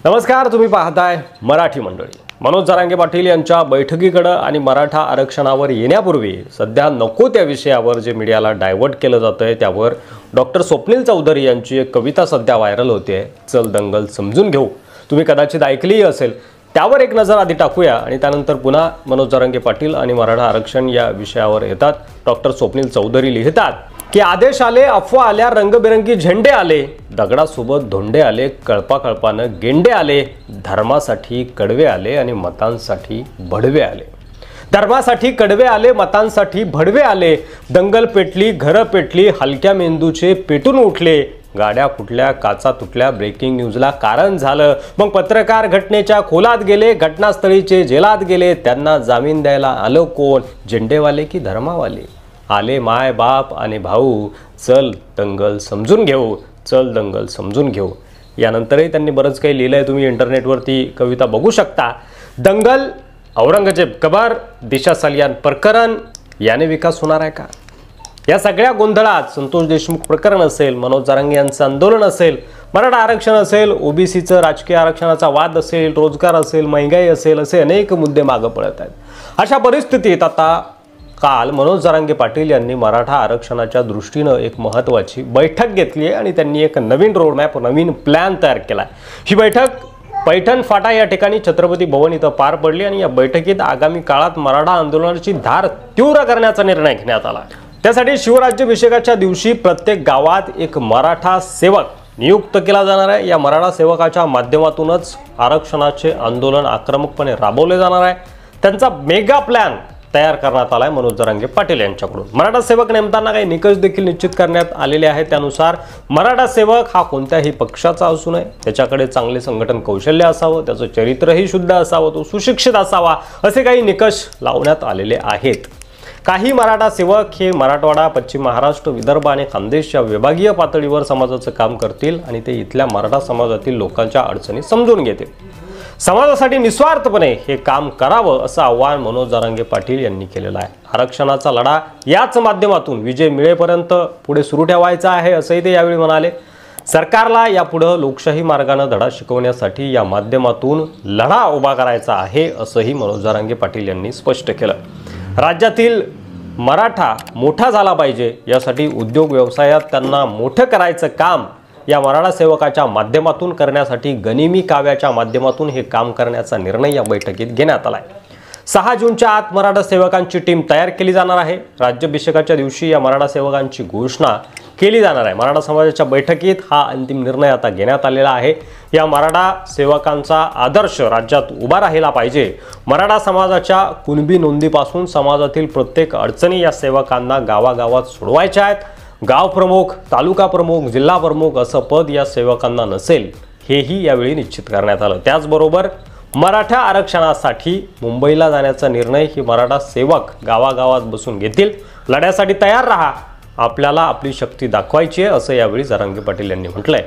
नमस्कार, तुम्ही पाहताय मराठी मंडळी। मनोज जरांगे पाटील यांच्या बैठकीकडे आणि मराठा आरक्षणावर येण्यापूर्वी सध्या नको त्या विषयावर जे मीडियाला डायव्हर्ट केलं जातंय त्यावर डॉक्टर स्वप्नील चौधरी यांची एक कविता सध्या व्हायरल होते, चल दंगल समजून घेऊ। तुम्ही कदाचित ऐकलीही असेल। त्यावर एक नजर आधी टाकूया आणि त्यानंतर पुन्हा मनोज जरांगे पाटील आणि मराठा आरक्षण या विषयावर येतात। डॉक्टर स्वप्नील चौधरी लिहितात की आदेश आले, अफवा आल्या, रंगबिरंगी झेंडे आले, दगडासोबत धोंडे आले, कळपाकळपानं गेंडे आले, धर्मासाठी कडवे आले आणि मतांसाठी भडवे आले। धर्मासाठी कडवे आले, मतांसाठी भडवे आले, दंगल पेटली, घरं पेटली, हलक्या मेंदूचे पेटून उठले, गाड्या फुटल्या, काचा तुटल्या, ब्रेकिंग न्यूजला कारण झालं, मग पत्रकार घटनेच्या खोलात गेले, घटनास्थळीचे जेलात गेले, त्यांना जामीन द्यायला आलं कोण, झेंडेवाले की धर्मावाले? आले माय बाप आणि भाऊ, चल दंगल समजून घेऊ, चल दंगल समजून घेऊ। यानंतरही त्यांनी बरंच काही लिहिलंय, तुम्ही इंटरनेटवरती कविता बघू शकता। दंगल, औरंगजेब कबर, दिशा सलियान प्रकरण याने विकास होणार आहे का? या सगळ्या गोंधळात संतोष देशमुख प्रकरण असेल, मनोज जरांगे यांचं आंदोलन असेल, मराठा आरक्षण असेल, ओबीसीचं राजकीय आरक्षणाचा वाद असेल, रोजगार असेल, महंगाई असेल, असे अनेक मुद्दे मागे पडत आहेत। अशा परिस्थितीत आता काल मनोज जरांगे पाटील यांनी मराठा आरक्षणाच्या दृष्टीने एक महत्त्वाची बैठक घेतली आहे आणि त्यांनी एक नवीन रोडमॅप, नवीन प्लॅन तयार केला आहे। ही बैठक पैठण फाटा या ठिकाणी छत्रपती भवन इथं पार पडली आणि या बैठकीत आगामी काळात मराठा आंदोलनाची धार तीव्र करण्याचा निर्णय घेण्यात आला। त्यासाठी शिवराज्याभिषेकाच्या दिवशी प्रत्येक गावात एक मराठा सेवक नियुक्त केला जाणार आहे। या मराठा सेवकाच्या माध्यमातूनच आरक्षणाचे आंदोलन आक्रमकपणे राबवले जाणार आहे। त्यांचा मेगा प्लॅन तयार करण्यात आलाय मनोज जरांगे पाटील यांच्याकडून। मराठा सेवक नेमताना काही निकष देखील निश्चित करण्यात आलेले आहेत। त्यानुसार मराठा सेवक हा कोणत्याही पक्षाचा असू नये, त्याच्याकडे चांगले संघटन कौशल्य असावं, त्याचं चरित्रही शुद्ध असावं, तो सुशिक्षित असावा, असे काही निकष लावण्यात आलेले आहेत। काही मराठा सेवक हे मराठवाडा, पश्चिम महाराष्ट्र, विदर्भ आणि खानदेश या विभागीय पातळीवर समाजाचं काम करतील आणि ते इथल्या मराठा समाजातील लोकांच्या अडचणी समजून घेतील। समाजासाठी निस्वार्थपणे हे काम करावं असं आवाहन मनोज जरांगे पाटील यांनी केलेलं आहे। आरक्षणाचा लढा याच माध्यमातून विजय मिळेपर्यंत पुढे सुरू ठेवायचा आहे असंही ते यावेळी म्हणाले। सरकारला यापुढे लोकशाही मार्गाने धडा शिकवण्यासाठी या माध्यमातून लढा उभा करायचा आहे असंही मनोज जरांगे पाटील यांनी स्पष्ट केलं। राज्यातील मराठा मोठा झाला पाहिजे, यासाठी उद्योग व्यवसायात त्यांना मोठं करायचं काम या मराठा सेवकाच्या माध्यमातून करण्यासाठी गनिमी काव्याच्या माध्यमातून हे काम करण्याचा निर्णय या बैठकीत घेण्यात आलाय। 6 जूनच्या आत मराठा सेवकांची टीम तयार केली जाणार आहे। राज्याभिषेकाच्या दिवशी या मराठा सेवकांची घोषणा केली जाणार आहे। मराठा समाजाच्या बैठकीत हा अंतिम निर्णय आता घेण्यात आलेला आहे। या मराठा सेवकांचा आदर्श राज्यात उभा राहिला पाहिजे। मराठा समाजाच्या कुणबी नोंदीपासून समाजातील प्रत्येक अडचणी या सेवकांना गावागावात सोडवायच्या आहेत। गाव प्रमुख, तालुका प्रमुख, जिल्हा प्रमुख असं पद या सेवकांना नसेल, हेही यावेळी निश्चित करण्यात आलं। त्याचबरोबर मराठा आरक्षणासाठी मुंबईला जाण्याचा निर्णय ही मराठा सेवक गावागावात बसून घेतील। लढ्यासाठी तयार राहा, आपल्याला आपली शक्ती दाखवायची आहे असं यावेळी जरांगे पाटील यांनी म्हटलंय।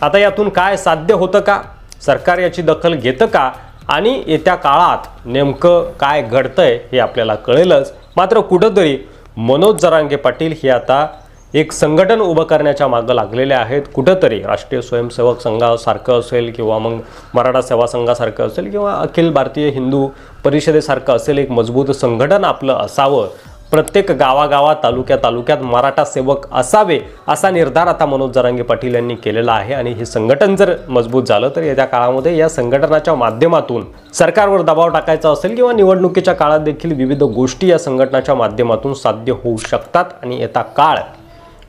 आता यातून काय साध्य होतं का, सरकार याची दखल घेतं का आणि येत्या काळात नेमकं काय घडतंय हे आपल्याला कळेलच। मात्र कुठंतरी मनोज जरांगे पाटील हे आता एक संघटन उभं करण्याच्या मागे लागलेले आहेत। कुठंतरी राष्ट्रीय स्वयंसेवक संघासारखं असेल किंवा मग मराठा सेवा संघासारखं असेल किंवा अखिल भारतीय हिंदू परिषदेसारखं असेल, एक मजबूत संघटन आपलं असावं। प्रत्येक गावागावात, तालुक्यात मराठा सेवक असावे असा निर्धार आता मनोज जरांगे पाटील यांनी केलेला आहे। आणि हे संघटन जर मजबूत झालं तर येत्या काळामध्ये या संघटनाच्या माध्यमातून सरकारवर दबाव टाकायचा असेल किंवा निवडणुकीच्या काळात देखील विविध गोष्टी या संघटनाच्या माध्यमातून साध्य होऊ शकतात आणि येता काळ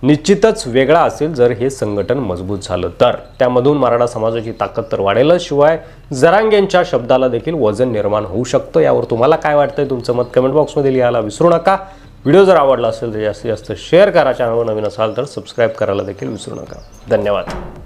निश्चितच वेगळा असेल जर हे संघटन मजबूत झालं तर। त्यामधून मराठा समाजाची ताकद तर वाढेलच, शिवाय जरांगेंच्या शब्दाला देखील वजन निर्माण होऊ शकतं। यावर तुम्हाला काय वाटतंय, तुमचं मत कमेंट बॉक्समध्ये लिहायला विसरू नका। व्हिडिओ जर आवडला असेल तर जास्तीत जास्त शेअर करा, चॅनलवर नवीन असाल तर सबस्क्राईब करायला देखील विसरू नका। धन्यवाद।